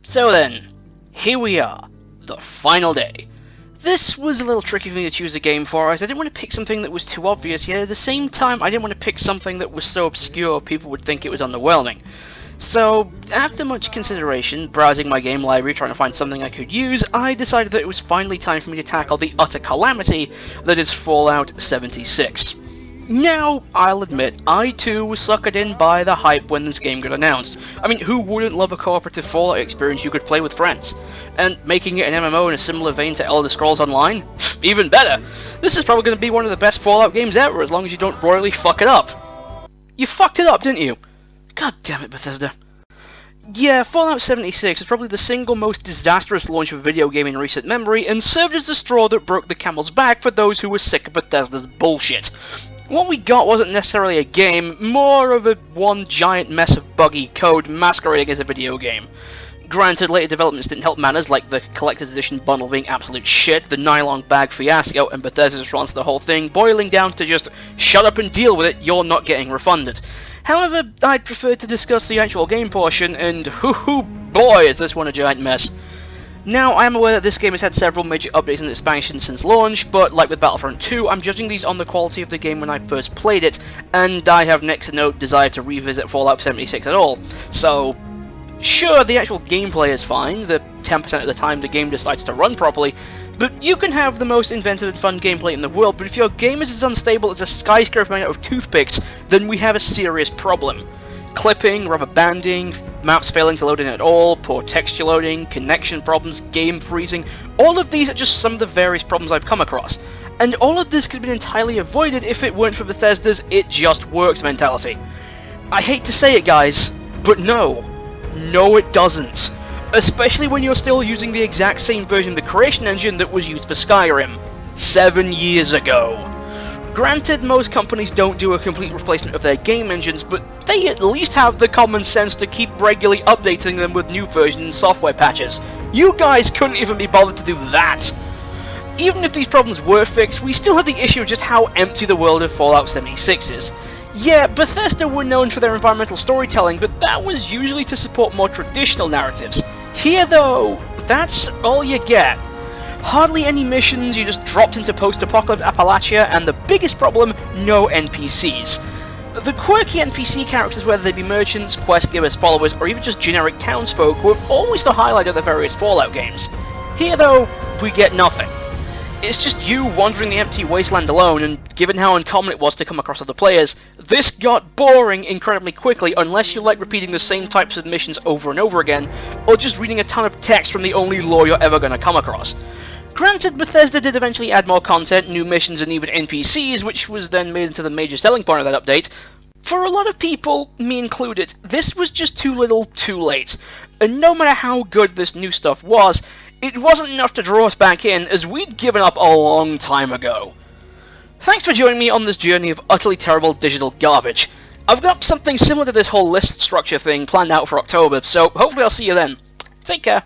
So then, here we are, the final day. This was a little tricky for me to choose a game for, as I didn't want to pick something that was too obvious, yet at the same time I didn't want to pick something that was so obscure people would think it was underwhelming. So, after much consideration, browsing my game library trying to find something I could use, I decided that it was finally time for me to tackle the utter calamity that is Fallout 76. Now, I'll admit, I too was suckered in by the hype when this game got announced. I mean, who wouldn't love a cooperative Fallout experience you could play with friends? And making it an MMO in a similar vein to Elder Scrolls Online? Even better! This is probably going to be one of the best Fallout games ever, as long as you don't royally fuck it up. You fucked it up, didn't you? God damn it, Bethesda. Yeah, Fallout 76 is probably the single most disastrous launch of a video game in recent memory, and served as the straw that broke the camel's back for those who were sick of Bethesda's bullshit. What we got wasn't necessarily a game, more of a one giant mess of buggy code masquerading as a video game. Granted, later developments didn't help matters, like the collector's edition bundle being absolute shit, the nylon bag fiasco, and Bethesda's response to the whole thing boiling down to just shut up and deal with it, you're not getting refunded. However, I'd prefer to discuss the actual game portion, and hoo-hoo boy is this one a giant mess. Now, I am aware that this game has had several major updates and expansions since launch, but like with Battlefront 2, I'm judging these on the quality of the game when I first played it, and I have next to no desire to revisit Fallout 76 at all. So, sure, the actual gameplay is fine, the 10% of the time the game decides to run properly, but you can have the most inventive and fun gameplay in the world, but if your game is as unstable as a skyscraper made out of toothpicks, then we have a serious problem. Clipping, rubber banding, maps failing to load in at all, poor texture loading, connection problems, game freezing, all of these are just some of the various problems I've come across. And all of this could have been entirely avoided if it weren't for Bethesda's "it just works" mentality. I hate to say it, guys, but no. No, it doesn't. Especially when you're still using the exact same version of the creation engine that was used for Skyrim 7 years ago. Granted, most companies don't do a complete replacement of their game engines, but they at least have the common sense to keep regularly updating them with new versions and software patches. You guys couldn't even be bothered to do that! Even if these problems were fixed, we still have the issue of just how empty the world of Fallout 76 is. Yeah, Bethesda were known for their environmental storytelling, but that was usually to support more traditional narratives. Here, though, that's all you get. Hardly any missions, you just dropped into post-apocalyptic Appalachia, and the biggest problem, no NPCs. The quirky NPC characters, whether they be merchants, quest givers, followers, or even just generic townsfolk, were always the highlight of the various Fallout games. Here, though, we get nothing. It's just you wandering the empty wasteland alone, and given how uncommon it was to come across other players, this got boring incredibly quickly unless you like repeating the same types of missions over and over again, or just reading a ton of text from the only lore you're ever going to come across. Granted, Bethesda did eventually add more content, new missions, and even NPCs, which was then made into the major selling point of that update. For a lot of people, me included, this was just too little, too late. And no matter how good this new stuff was, it wasn't enough to draw us back in, as we'd given up a long time ago. Thanks for joining me on this journey of utterly terrible digital garbage. I've got something similar to this whole list structure thing planned out for October, so hopefully I'll see you then. Take care.